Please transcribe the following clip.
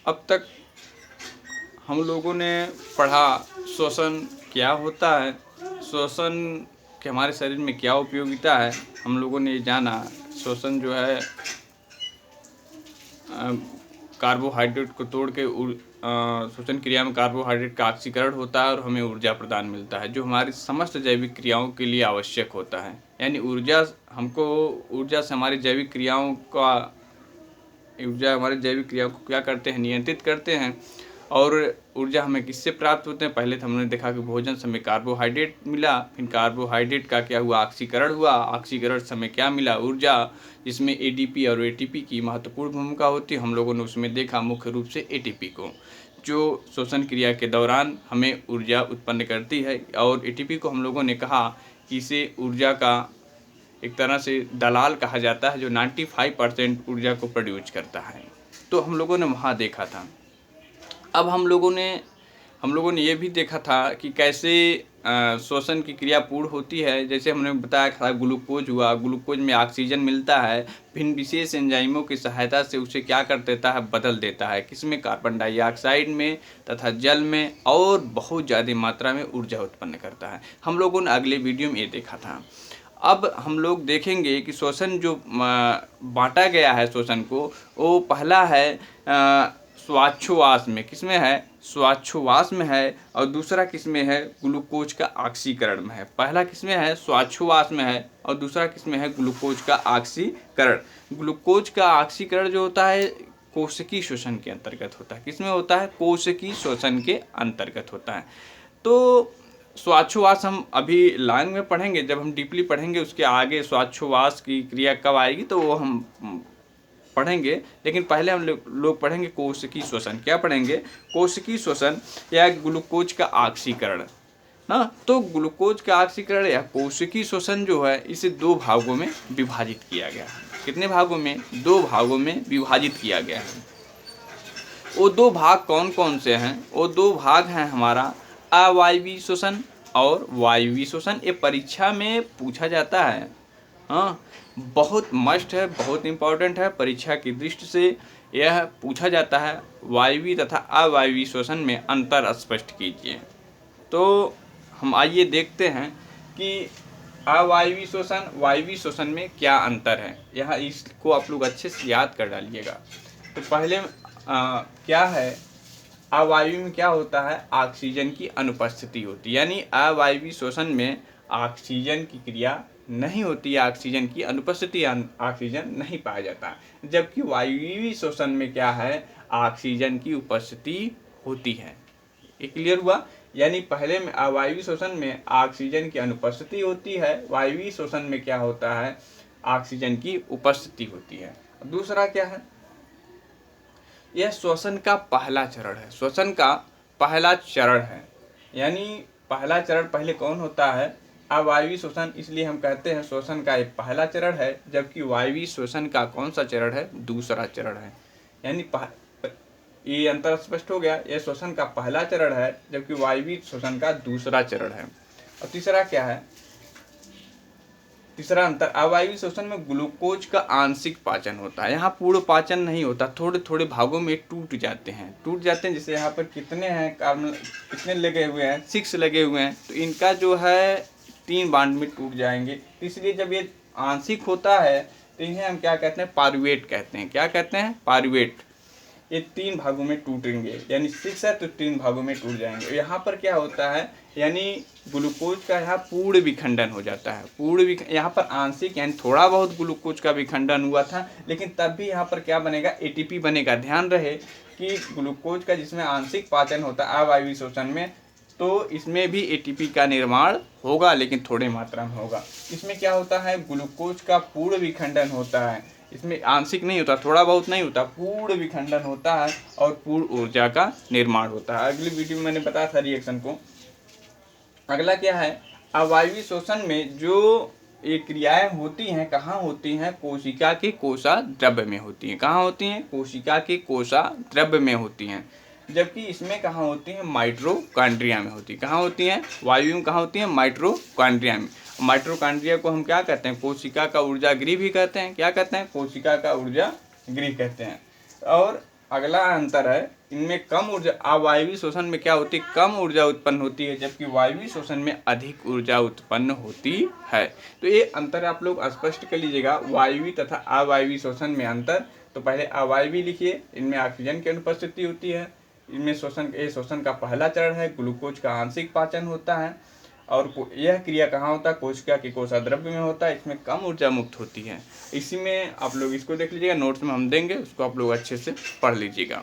अब तक हम लोगों ने पढ़ा श्वसन क्या होता है, श्वसन के हमारे शरीर में क्या उपयोगिता है। हम लोगों ने जाना श्वसन जो है कार्बोहाइड्रेट को तोड़ के श्वसन क्रिया में कार्बोहाइड्रेट का ऑक्सीकरण होता है और हमें ऊर्जा प्रदान मिलता है, जो हमारी समस्त जैविक क्रियाओं के लिए आवश्यक होता है। यानी ऊर्जा से हमारी जैविक क्रियाओं को क्या करते हैं, नियंत्रित करते हैं। और ऊर्जा हमें किससे प्राप्त होते हैं? पहले तो हमने देखा कि भोजन से हमें कार्बोहाइड्रेट मिला, फिर कार्बोहाइड्रेट का क्या हुआ, ऑक्सीकरण हुआ, ऑक्सीकरण से हमें क्या मिला, ऊर्जा, जिसमें एडीपी और एटीपी की महत्वपूर्ण भूमिका होती है। हम लोगों ने उसमें देखा मुख्य रूप से एटीपी को, जो श्वसन क्रिया के दौरान हमें ऊर्जा उत्पन्न करती है। और एटीपी को हम लोगों ने कहा कि इसे ऊर्जा का एक तरह से दलाल कहा जाता है, जो 95% ऊर्जा को प्रोड्यूस करता है। तो हम लोगों ने वहाँ देखा था। अब हम लोगों ने ये भी देखा था कि कैसे श्वसन की क्रिया पूर्ण होती है। जैसे हमने बताया था ग्लूकोज हुआ, ग्लूकोज में ऑक्सीजन मिलता है, भिन्न विशेष एंजाइमों की सहायता से उसे क्या कर देता है, बदल देता है, किसमें, कार्बन डाइऑक्साइड में तथा जल में, और बहुत ज़्यादा मात्रा में ऊर्जा उत्पन्न करता है। हम लोगों ने अगले वीडियो में ये देखा था। अब हम लोग देखेंगे कि श्वसन जो बांटा गया है श्वसन को, वो पहला है श्वासोच्छ्वास में, किसमें है, श्वासोच्छ्वास में है, और दूसरा किसमें है, ग्लूकोज का ऑक्सीकरण में है। पहला किसमें है, श्वासोच्छ्वास में है, और दूसरा किसमें है, ग्लूकोज का ऑक्सीकरण। ग्लूकोज का ऑक्सीकरण जो होता है कोशिकीय श्वसन के अंतर्गत होता है। किसमें होता है, कोशिकीय श्वसन के अंतर्गत होता है। तो श्वासोच्छ्वास हम अभी लाइन में पढ़ेंगे, जब हम डीपली पढ़ेंगे उसके आगे श्वासोच्छ्वास की क्रिया कब आएगी तो वो हम पढ़ेंगे। लेकिन पहले हम लोग पढ़ेंगे कोशिकीय श्वसन। क्या पढ़ेंगे, कोशिकीय श्वसन या ग्लूकोज का ऑक्सीकरण। हाँ, तो ग्लूकोज का ऑक्सीकरण या कोशिकीय श्वसन जो है, इसे दो भागों में विभाजित किया गया है। कितने भागों में, दो भागों में विभाजित किया गया है। वो दो भाग कौन कौन से हैं? वो दो भाग हैं हमारा अवायवीय श्वसन और वायवीय श्वसन। ये परीक्षा में पूछा जाता है। हाँ, बहुत मस्ट है, बहुत इम्पोर्टेंट है। परीक्षा की दृष्टि से यह पूछा जाता है, वायवीय तथा अवायवीय श्वसन में अंतर स्पष्ट कीजिए। तो हम आइए देखते हैं कि अवायवीय श्वसन वायवीय श्वसन में क्या अंतर है। यहाँ इसको आप लोग अच्छे से याद कर डालिएगा। तो पहले क्या है, अवायवीय में क्या होता है, ऑक्सीजन की अनुपस्थिति होती है। यानी अवायवीय श्वसन में ऑक्सीजन की क्रिया नहीं होती है, ऑक्सीजन की अनुपस्थिति, ऑक्सीजन नहीं पाया जाता। जबकि वायवीय श्वसन में क्या है, ऑक्सीजन की उपस्थिति होती है। ये क्लियर हुआ? यानी पहले में अवायवीय श्वसन में ऑक्सीजन की अनुपस्थिति होती है, वायवीय श्वसन में क्या होता है, ऑक्सीजन की उपस्थिति होती है। दूसरा क्या है, यह श्वसन का पहला चरण है। श्वसन का पहला चरण है, यानी पहला चरण पहले कौन होता है, अवायवीय श्वसन। इसलिए हम कहते हैं श्वसन का एक पहला चरण है, जबकि वायवीय श्वसन का कौन सा चरण है, दूसरा चरण है। यानी ये अंतर स्पष्ट हो गया, यह श्वसन का पहला चरण है, जबकि वायवीय श्वसन का दूसरा चरण है। और तीसरा क्या है, तीसरा अंतर, अवायवीय श्वसन में ग्लूकोज का आंशिक पाचन होता है। यहाँ पूर्ण पाचन नहीं होता, थोड़े थोड़े भागों में टूट जाते हैं। जैसे यहाँ पर कितने हैं कार्बन, कितने लगे हुए हैं, 6 लगे हुए हैं, तो इनका जो है 3 बांड में टूट जाएंगे। इसलिए जब ये आंशिक होता है तो इन्हें हम क्या कहते हैं, पारुवेट कहते हैं। क्या कहते हैं, पारुवेट। ये 3 भागों में टूटेंगे, यानी 6 है तो 3 भागों में टूट जाएंगे। यहाँ पर क्या होता है, यानी ग्लूकोज का यहाँ पूर्ण विखंडन हो जाता है। यहाँ पर आंशिक यानी थोड़ा बहुत ग्लूकोज का विखंडन हुआ था, लेकिन तब भी यहाँ पर क्या बनेगा, एटीपी बनेगा। ध्यान रहे कि ग्लूकोज का जिसमें आंशिक पाचन होता है अवायवीय श्वसन में, तो इसमें भी एटीपी का निर्माण होगा, लेकिन थोड़ी मात्रा में होगा। इसमें क्या होता है, ग्लूकोज का पूर्ण विखंडन होता है। इसमें आंशिक नहीं होता, थोड़ा बहुत नहीं होता, पूर्ण विखंडन होता है और पूर्ण ऊर्जा का निर्माण होता है। अगली वीडियो में मैंने बताया था रिएक्शन को। अगला क्या है, अवायवीय श्वसन में जो ये क्रियाएं होती हैं, कहाँ होती हैं, कोशिका के कोशा द्रव्य में होती हैं। कहाँ होती हैं, कोशिका के कोशा द्रव्य में होती हैं। जबकि इसमें कहाँ होती हैं, माइटोकॉन्ड्रिया में होती है। कहाँ होती हैं, वायु में कहाँ होती हैं, माइटोकॉन्ड्रिया में। माइटोकॉन्ड्रिया को हम क्या कहते हैं, कोशिका का ऊर्जा गृह भी कहते हैं। क्या कहते हैं, कोशिका का ऊर्जा गृह कहते हैं। और अगला अंतर है, इनमें कम ऊर्जा, अवायवीय श्वसन में क्या होती है, कम ऊर्जा उत्पन्न होती है, जबकि वायवीय श्वसन में अधिक ऊर्जा उत्पन्न होती है। तो ये अंतर आप लोग स्पष्ट कर लीजिएगा, वायवीय तथा अवायवीय श्वसन में अंतर। तो पहले अवायवीय लिखिए, इनमें ऑक्सीजन की अनुपस्थिति होती है, इनमें श्वसन का पहला चरण है, ग्लूकोज का आंशिक पाचन होता है, और यह क्रिया कहाँ होता है, कोशिका के कोषाद्रव्य में होता है, इसमें कम ऊर्जा मुक्त होती है। इसी में आप लोग इसको देख लीजिएगा, नोट्स में हम देंगे, उसको आप लोग अच्छे से पढ़ लीजिएगा।